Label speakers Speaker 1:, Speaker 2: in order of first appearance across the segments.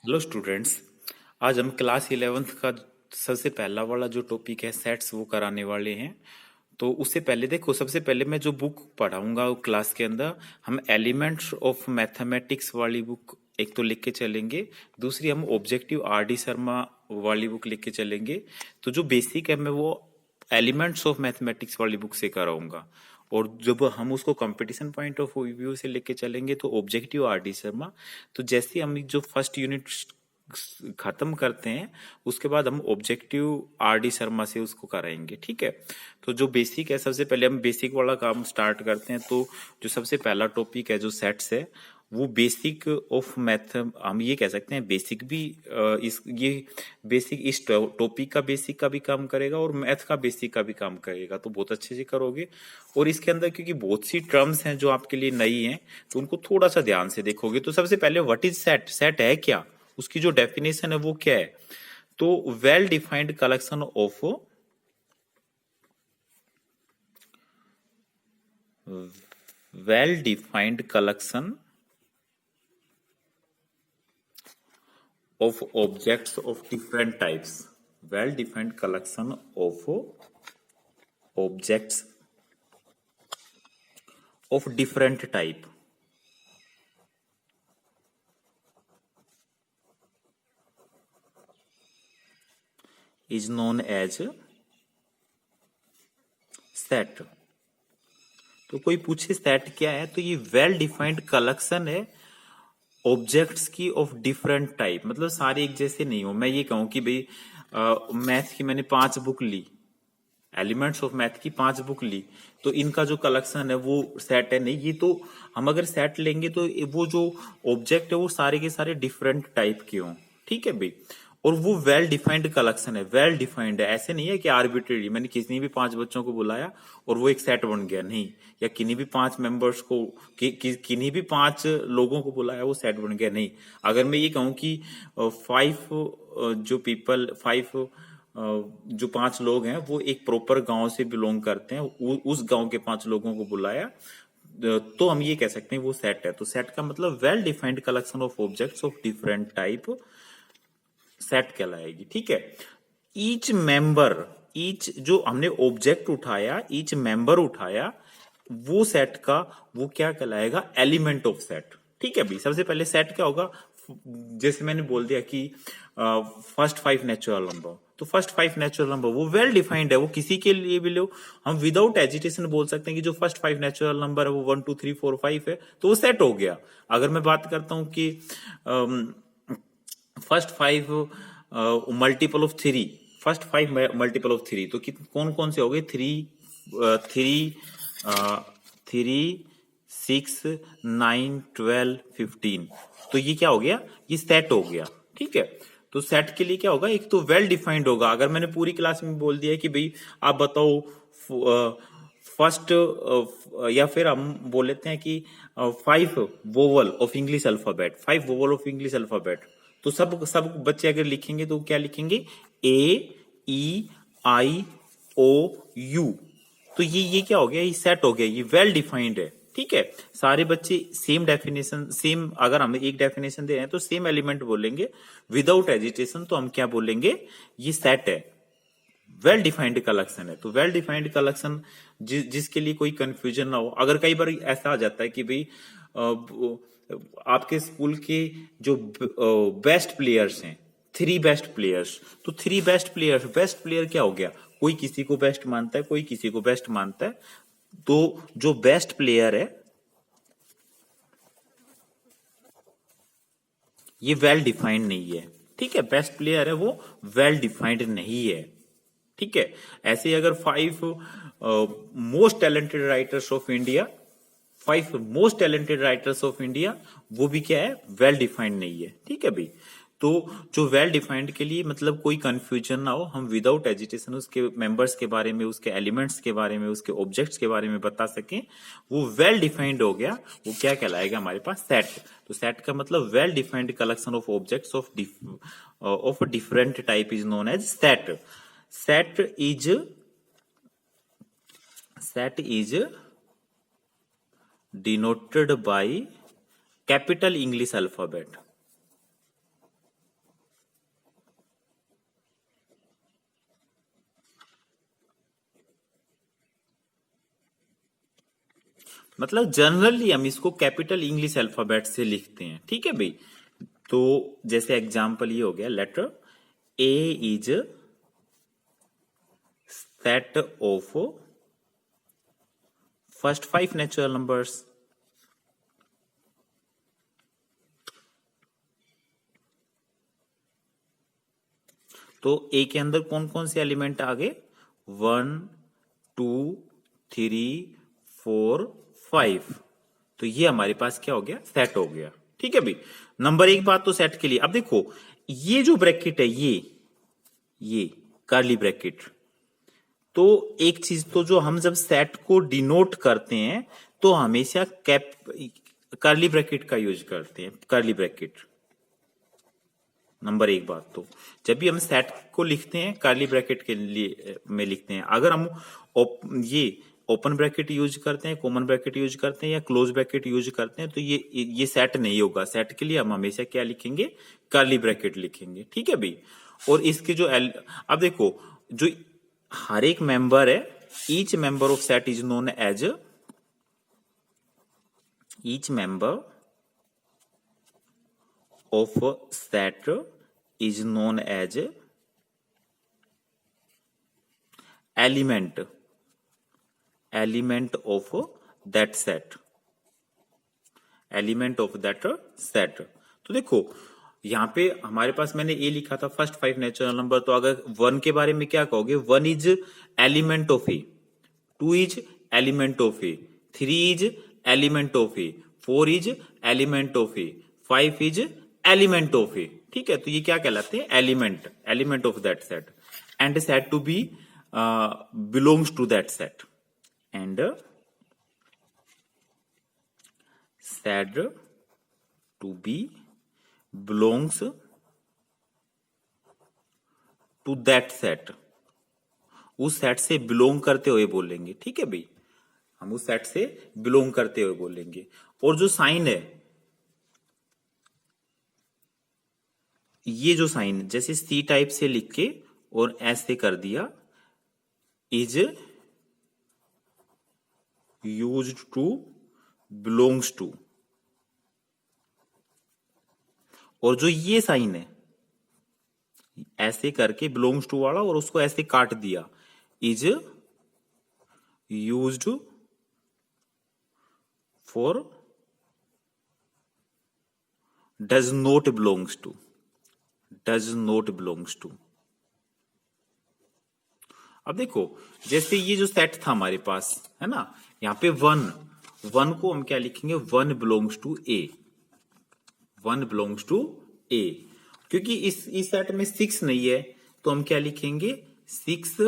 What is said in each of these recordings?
Speaker 1: Hello students. आज हम class 11th का सबसे पहला वाला जो टॉपिक है सेट्स वो कराने वाले हैं। तो उससे पहले देखो, सबसे पहले मैं जो बुक पढ़ाऊंगा क्लास के अंदर हम एलिमेंट्स ऑफ मैथमेटिक्स वाली बुक एक तो लिख के चलेंगे। दूसरी हम ऑब्जेक्टिव आर डी शर्मा वाली बुक लिख के चलेंगे। तो जो बेसिक है मैं वो एलिमेंट्स ऑफ मैथमेटिक्स वाली बुक से कराऊंगा। और जब हम उसको कंपटीशन पॉइंट ऑफ व्यू से लेके चलेंगे तो ऑब्जेक्टिव आर डी शर्मा। तो जैसे हम जो फर्स्ट यूनिट खत्म करते हैं उसके बाद हम ऑब्जेक्टिव आर डी शर्मा से उसको कराएंगे, ठीक है। तो जो बेसिक है, सबसे पहले हम बेसिक वाला काम स्टार्ट करते हैं। तो जो सबसे पहला टॉपिक है जो सेट्स है वो बेसिक ऑफ मैथ, हम ये कह सकते हैं बेसिक भी इस ये बेसिक इस टॉपिक का बेसिक का भी काम करेगा और मैथ का बेसिक का भी काम करेगा। तो बहुत अच्छे से करोगे। और इसके अंदर क्योंकि बहुत सी टर्म्स हैं जो आपके लिए नई हैं तो उनको थोड़ा सा ध्यान से देखोगे। तो सबसे पहले व्हाट इज सेट, सेट है क्या, उसकी जो डेफिनेशन है वो क्या है। तो well defined collection of well defined collection of objects of different types, well defined collection of objects of different type is known as set। तो कोई पूछे सेट क्या है तो ये वेल डिफाइंड कलेक्शन है ऑब्जेक्ट्स की ऑफ डिफरेंट टाइप। मतलब सारे एक जैसे नहीं हो। मैं ये कहूं कि भाई मैथ की मैंने 5 बुक ली, एलिमेंट्स ऑफ मैथ की 5 बुक ली, तो इनका जो कलेक्शन है वो सेट है, नहीं। ये तो हम अगर सेट लेंगे तो वो जो ऑब्जेक्ट है वो सारे के सारे डिफरेंट टाइप के हों, ठीक है भाई। और वो वेल डिफाइंड कलेक्शन है, वेल डिफाइंड है। ऐसे नहीं है कि आर्बिट्रेरी मैंने किसी भी 5 बच्चों को बुलाया और वो एक सेट बन गया, नहीं। या किन्हीं भी 5 मेंबर्स को किन्हीं भी 5 लोगों को बुलाया वो सेट बन गया, नहीं। अगर मैं ये कहूं कि 5 जो पीपल 5 जो 5 लोग हैं वो एक प्रॉपर गांव से बिलोंग करते हैं, उस गांव के 5 लोगों को बुलाया, तो हम ये कह सकते हैं वो सेट है। तो सेट का मतलब well defined collection of objects of different type set कहलाएगी, ठीक है। ईच मेंबर, ईच जो हमने ऑब्जेक्ट उठाया, ईच मेंबर उठाया, वो सेट का वो क्या कहलाएगा, एलिमेंट ऑफ सेट, ठीक है भाई। सबसे पहले सेट क्या होगा, जैसे मैंने बोल दिया कि फर्स्ट 5 नेचुरल नंबर, तो फर्स्ट 5 नेचुरल नंबर वो वेल डिफाइंड है, वो किसी के लिए भी लो, हम विदाउट एजिटेशन बोल सकते हैं कि जो फर्स्ट 5 नेचुरल नंबर है वो 1 2 3 4 5 है, तो वो सेट हो गया। अगर मैं बात करता हूं कि first 5 multiple of 3, first 5 multiple of 3, तो कौन कौन से हो गए, 3 6 9 12 15। तो ये क्या हो गया, ये सेट हो गया, ठीक है। तो सेट के लिए क्या होगा, एक तो वेल डिफाइंड होगा। अगर मैंने पूरी क्लास में बोल दिया कि भाई आप बताओ फर्स्ट, या फिर हम बोल लेते हैं कि 5 vowel of English alphabet, 5 vowel of English alphabet, तो सब सब बच्चे अगर लिखेंगे तो क्या लिखेंगे, A E I O U। तो ये क्या हो गया, ये सेट हो गया, ये वेल डिफाइंड है, ठीक है। सारे बच्चे सेम डेफिनेशन, सेम, अगर हम एक डेफिनेशन दे रहे हैं तो सेम एलिमेंट बोलेंगे विदाउट एजिटेशन, तो हम क्या बोलेंगे, ये सेट है, वेल डिफाइंड कलेक्शन है। तो वेल डिफाइंड कलेक्शन जिसके लिए कोई कंफ्यूजन ना हो। अगर कई बार ऐसा आ जाता है कि भाई आपके स्कूल के जो बेस्ट प्लेयर्स हैं, 3 बेस्ट प्लेयर्स, तो 3 बेस्ट प्लेयर्स, बेस्ट प्लेयर क्या हो गया, कोई किसी को बेस्ट मानता है, कोई किसी को बेस्ट मानता है। तो जो बेस्ट प्लेयर है ये वेल डिफाइंड नहीं है, ठीक है। बेस्ट प्लेयर है वो वेल डिफाइंड नहीं है, ठीक है। ऐसे ही अगर 5 most talented writers of India, 5 most talented writers of India, वो भी क्या है, वेल डिफाइंड नहीं है, ठीक है भाई। तो जो वेल डिफाइंड के लिए मतलब कोई कंफ्यूजन ना हो, हम विदाउट एजिटेशन उसके मेंबर्स के बारे में, उसके एलिमेंट्स के बारे में, उसके ऑब्जेक्ट्स के बारे में बता सकें, वो वेल डिफाइंड हो गया, वो क्या कहलाएगा हमारे पास, सेट। तो सेट का मतलब well defined collection of objects of different type is known as set. set is set is denoted by capital English alphabet, मतलब जनरली हम इसको कैपिटल इंग्लिश अल्फाबेट से लिखते हैं, ठीक है भाई। तो जैसे एग्जांपल ये हो गया, letter A is set of first 5 natural numbers. तो ए के अंदर कौन कौन से एलिमेंट आ गए, 1 2 3 4 5। तो ये हमारे पास क्या हो गया, सेट हो गया, ठीक है भाई। नंबर एक बात तो सेट के लिए। अब देखो ये जो ब्रैकेट है, ये कर्ली ब्रैकेट, तो एक चीज तो जो हम जब सेट को डिनोट करते हैं तो हमेशा कैप कर्ली ब्रैकेट का यूज करते हैं, कर्ली ब्रैकेट। नंबर एक बात तो जब भी हम सेट को लिखते हैं कर्ली ब्रैकेट के लिए में लिखते हैं। अगर हम ये ओपन ब्रैकेट यूज करते हैं, कॉमन ब्रैकेट यूज करते हैं या क्लोज ब्रैकेट यूज करते हैं तो ये सेट नहीं होगा। सेट के लिए हम हमेशा क्या लिखेंगे, कर्ली ब्रैकेट लिखेंगे, ठीक है भाई। और इसके जो अब देखो जो हर एक मेंबर है, each member of set is known as, each member of set is known as element of that set, element of that set। तो देखो यहां पे हमारे पास मैंने ए लिखा था फर्स्ट 5 नेचुरल नंबर। तो अगर 1 के बारे में क्या कहोगे, 1 is element of A, 2 is element of A, 3 is element of A, 4 is element of A, 5 is element of A, ठीक है। तो ये क्या कहलाते हैं, element of that set and set to be belongs to that set, and set to be belongs to that set. उस set से belong करते हुए बोलेंगे, ठीक है भाई, हम उस सेट से बिलोंग करते हुए बोलेंगे। और जो साइन है, ये जो साइन जैसे सी टाइप से लिख के और ऐसे कर दिया, is used to belongs to. और जो ये साइन है ऐसे करके बिलोंग्स टू वाला और उसको ऐसे काट दिया, is used for does not belongs to, does not belongs to. अब देखो जैसे ये जो सेट था हमारे पास है ना, यहाँ पे 1 को हम क्या लिखेंगे, 1 belongs to A, 1 belongs to A. क्योंकि इस सेट में 6 नहीं है तो हम क्या लिखेंगे, 6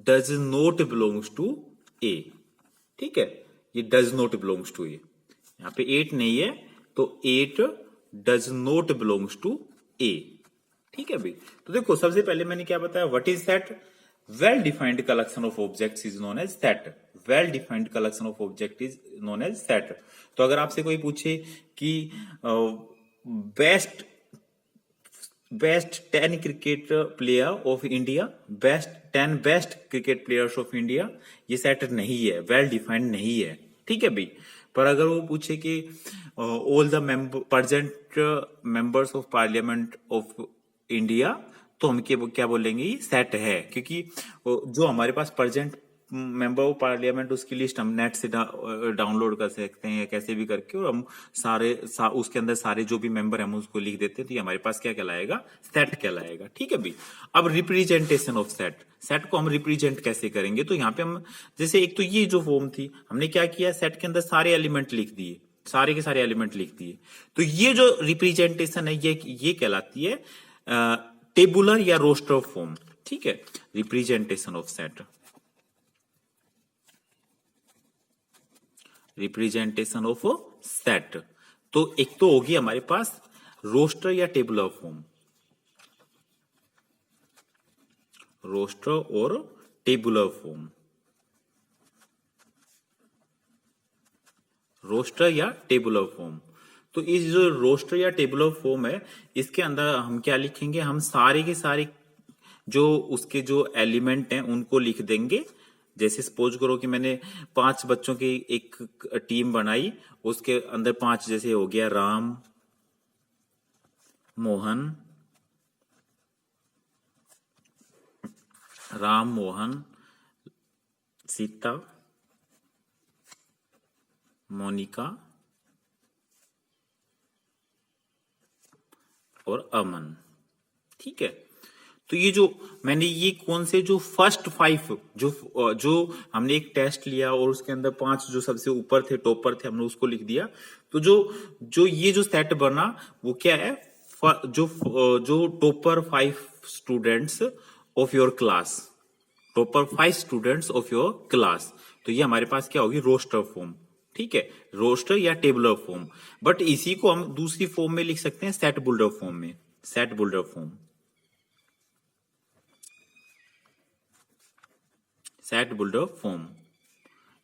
Speaker 1: डज नॉट बिलोंग्स टू ए, ठीक है। ये डज नॉट बिलोंग्स टू ए। यहाँ पे 8 नहीं है तो 8 डज नॉट बिलोंग्स टू ए, ठीक है भाई। तो देखो सबसे पहले मैंने क्या बताया, what is set, well defined collection of objects is known as set, well defined collection of object is known as set. तो अगर आपसे कोई पूछे कि best 10 cricket player of India, 10 best cricket players of India, ये set नहीं है, well defined नहीं है, ठीक है भाई। पर अगर वो पूछे कि all the present members of parliament of India, तो हम क्या बोलेंगे, ये सेट है। क्योंकि जो हमारे पास प्रेजेंट मेंबर ऑफ पार्लियामेंट उसकी लिस्ट हम नेट से डाउनलोड कर सकते हैं कैसे भी करके, और हम उसके अंदर सारे जो भी मेंबर हम उसको लिख देते हैं, तो ये हमारे पास क्या कहलाएगा, सेट कहलाएगा, ठीक है भाई। अब रिप्रेजेंटेशन ऑफ सेट को हम रिप्रेजेंट कैसे करेंगे, तो यहाँ पे हम जैसे एक तो ये जो फॉर्म थी हमने क्या किया, सेट के अंदर सारे एलिमेंट लिख दिए, सारे के सारे एलिमेंट लिख दिए। तो ये जो रिप्रेजेंटेशन है ये कहलाती है टेबुलर या रोस्टर फॉर्म, ठीक है। Representation of set, representation of set. तो एक तो होगी हमारे पास रोस्टर या टेबुलर फॉर्म, रोस्टर और टेबुलर फॉर्म, रोस्टर या टेबुलर फॉर्म। तो इस जो रोस्टर या टेबुलर फॉर्म है, इसके अंदर हम क्या लिखेंगे, हम सारे के सारे जो उसके जो एलिमेंट हैं उनको लिख देंगे जैसे सपोज करो कि मैंने 5 बच्चों की एक टीम बनाई, उसके अंदर 5 जैसे हो गया राम, मोहन, सीता, मोनिका और अमन। ठीक है, तो ये जो मैंने ये कौन से जो फर्स्ट 5 जो हमने एक टेस्ट लिया और उसके अंदर 5 जो सबसे ऊपर थे, टॉपर थे, हमने उसको लिख दिया। तो जो जो ये जो सेट बना वो क्या है, जो topper 5 students of your class, topper 5 students of your class. तो ये हमारे पास क्या होगी, रोस्टर फॉर्म। ठीक है, रोस्टर या टेबुलर फॉर्म। बट इसी को हम दूसरी फॉर्म में लिख सकते हैं, सेट बुल्डर फॉर्म में। Set builder form, set builder form.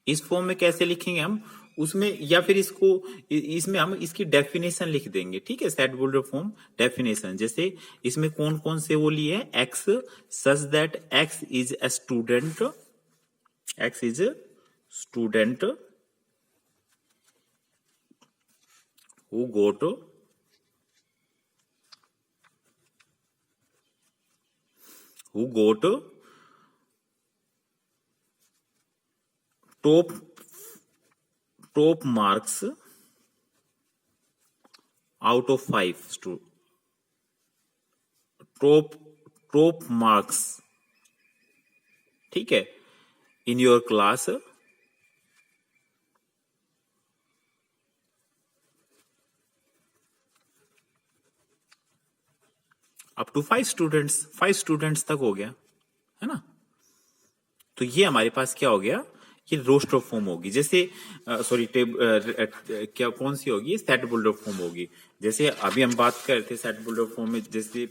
Speaker 1: इस फॉर्म में कैसे लिखेंगे हम, उसमें या फिर इसमें हम इसकी डेफिनेशन लिख देंगे। ठीक है, सेट बुल्डर फॉर्म डेफिनेशन। जैसे इसमें कौन कौन से वो लिए, x such that x is a student, x is student who got top marks out of 5 top marks, ठीक है, in your class up to 5 students तक हो गया, है ना। तो ये हमारे पास क्या हो गया, ये रोस्टर फॉर्म होगी। जैसे सॉरी क्या कौन सी होगी, सेट बुल्डर फॉर्म होगी। जैसे अभी हम बात कर रहे थे सेट बुल्डर फॉर्म में, जैसे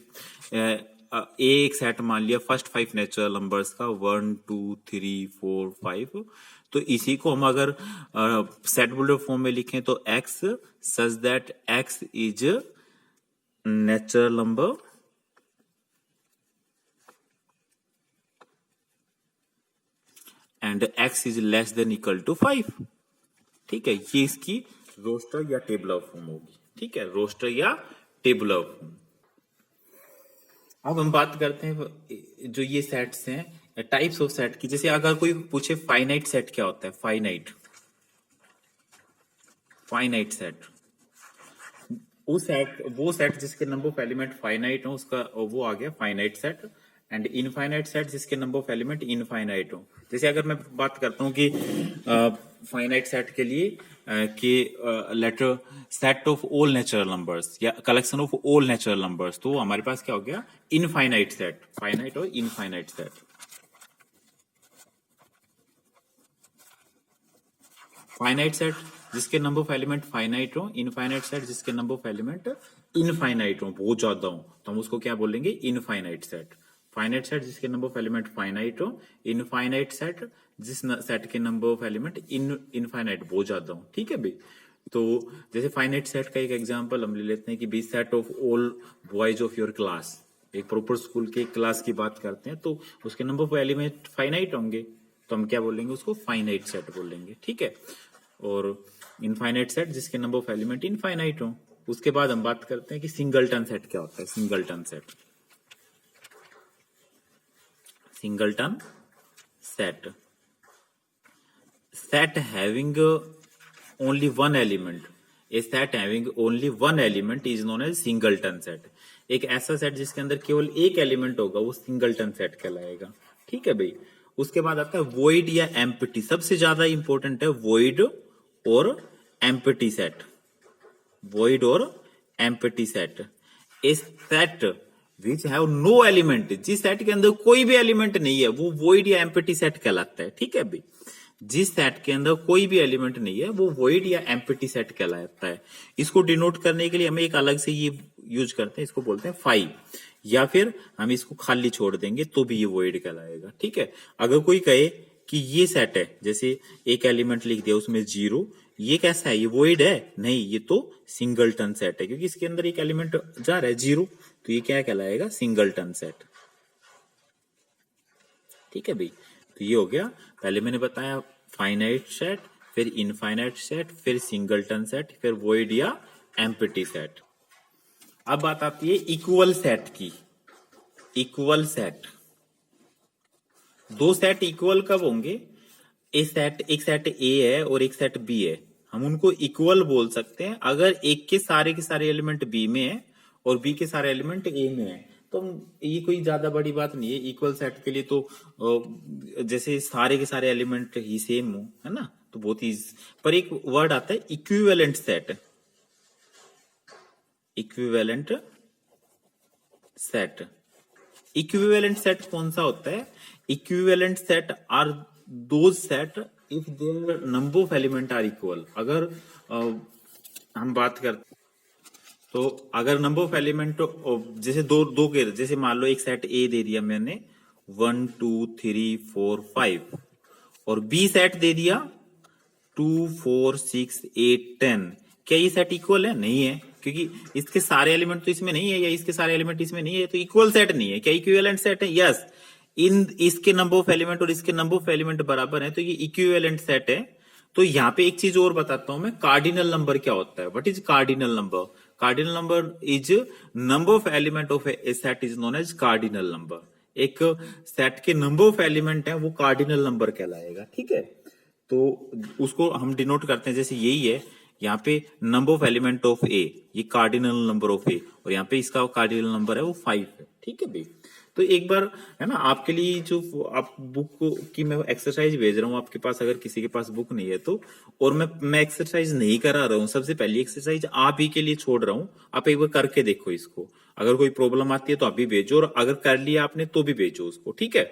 Speaker 1: एक सेट मान लिया फर्स्ट 5 नेचुरल नंबर्स का 1 2 3 4 5। तो इसी को हम अगर सेट बुल्डर फॉर्म में लिखें तो x such that x is natural number and x is less than equal to 5। ठीक है, ये इसकी रोस्टर या टेबुलर फॉर्म होगी। ठीक है, रोस्टर या टेबुलर फॉर्म। अब हम बात करते हैं जो ये सेट्स हैं, टाइप्स ऑफ सेट की। जैसे अगर कोई पूछे फाइनाइट सेट क्या होता है, फाइनाइट सेट वो सेट जिसके नंबर ऑफ एलिमेंट फाइनाइट हो, उसका वो आ गया finite set. And infinite set जिसके नंबर ऑफ एलिमेंट इनफाइनाइट हो। जैसे अगर मैं बात करता हूं कि फाइनाइट सेट के लिए कि letter set of all natural numbers या collection of all natural numbers, तो हमारे पास क्या हो गया, इनफाइनाइट सेट, फाइनाइट और इनफाइनाइट सेट। फाइनाइट सेट जिसके नंबर ऑफ एलिमेंट फाइनाइट हो, इनफाइनाइट सेट जिसके नंबर ऑफ एलिमेंट इनफाइनाइट हो, बहुत ज्यादा हो, तो हम उसको क्या बोलेंगे, इनफाइनाइट सेट। फाइनाइट सेट जिसके नंबर ऑफ एलिमेंट फाइनाइट हो, इनफाइनाइट सेट जिस सेट के नंबर ऑफ एलिमेंट इनफाइनाइट बहुत ज्यादा हो। ठीक है भाई, तो जैसे फाइनाइट सेट का एक एग्जांपल हम ले लेते हैं कि B set of all boys of your class. एक प्रॉपर स्कूल के क्लास की बात करते हैं तो उसके नंबर ऑफ एलिमेंट फाइनाइट होंगे, तो हम क्या बोलेंगे, उसको फाइनाइट सेट बोलेंगे। ठीक है, और इनफाइनाइट सेट जिसके नंबर ऑफ एलिमेंट इनफाइनाइट हो। उसके बाद हम बात करते हैं कि सिंगलटन सेट क्या होता है। Singleton set having only one element, a set having only one element is known as singleton set. एक ऐसा सेट जिसके अंदर केवल एक एलिमेंट होगा वो सिंगलटन सेट कहलाएगा। ठीक है भाई, उसके बाद आता है वॉइड या एम्प्टी। सबसे ज्यादा इंपॉर्टेंट है वॉइड और एम्प्टी सेट। वॉइड और empty set, a set which have no element, जिस सेट के अंदर कोई भी एलिमेंट नहीं है वो वॉइड या एम्प्टी सेट कहलाता है। ठीक है भाई, जिस सेट के अंदर कोई भी एलिमेंट नहीं है वो वॉइड या एम्प्टी सेट कहलाता है। इसको डिनोट करने के लिए हमें एक अलग से ये यूज करते हैं, इसको बोलते हैं फाइव, या फिर हम इसको खाली छोड़ देंगे तो भी ये वॉइड कहलाएगा। ठीक है, अगर कोई कहे कि ये सेट है, जैसे एक एलिमेंट लिख दिया उसमें 0, ये कैसा है, ये वॉइड है? नहीं, ये तो सिंगलटन सेट है, क्योंकि इसके अंदर एक एलिमेंट जा रहा है 0, तो ये क्या कहलाएगा, सिंगलटन सेट। ठीक है भाई, तो ये हो गया, पहले मैंने बताया फाइनाइट सेट, फिर इनफाइनाइट सेट, फिर सिंगलटन सेट, फिर वॉइड या एम्प्टी सेट। अब बात आती है इक्वल सेट की। इक्वल सेट, दो सेट इक्वल कब होंगे? एक सेट ए है और एक सेट बी है, हम उनको इक्वल बोल सकते हैं अगर एक के सारे एलिमेंट बी में है और बी के सारे एलिमेंट ए में है। तो ये कोई ज्यादा बड़ी बात नहीं है इक्वल सेट के लिए। तो जैसे सारे के सारे एलिमेंट ही सेम हो, है ना, तो बहुत ही। पर एक वर्ड आता है equivalent set. Equivalent set, equivalent set कौन सा होता है? Equivalent set are those set if their number of element are equal. अगर हम बात करते तो अगर नंबर ऑफ एलिमेंट जैसे दो के, जैसे मान लो एक सेट ए दे दिया मैंने 1 2 3 4 5 और बी सेट दे दिया 2 4 6 8 10, क्या ये सेट इक्वल है? नहीं है, क्योंकि इसके सारे एलिमेंट तो इसमें नहीं है या इसके सारे एलिमेंट इसमें नहीं है, तो इक्वल सेट नहीं है। क्या इक्विवेलेंट सेट है? यस, इन इसके नंबर ऑफ एलिमेंट और इसके नंबर ऑफ एलिमेंट बराबर है, तो ये इक्विवेलेंट सेट है। तो यहाँ पे एक चीज और बताता हूं मैं, कार्डिनल नंबर क्या होता है? What is cardinal number? Cardinal number is number of element of a set is known as cardinal number. एक सेट के नंबर ऑफ एलिमेंट है वो कार्डिनल नंबर कहलाएगा, ठीक है। तो उसको हम डिनोट करते हैं, जैसे यही है, यहाँ पे नंबर ऑफ एलिमेंट ऑफ ए, ये कार्डिनल नंबर ऑफ ए, और यहाँ पे इसका कार्डिनल नंबर है वो 5 है, ठीक है भाई। तो एक बार है ना, आपके लिए जो आप बुक की मैं एक्सरसाइज भेज रहा हूँ आपके पास, अगर किसी के पास बुक नहीं है तो, और मैं एक्सरसाइज नहीं करा रहा हूँ, सबसे पहली एक्सरसाइज आप ही के लिए छोड़ रहा हूँ, आप एक बार करके देखो इसको। अगर कोई प्रॉब्लम आती है तो आप भी भेजो, और अगर कर लिया आपने तो भी भेजो उसको, ठीक है।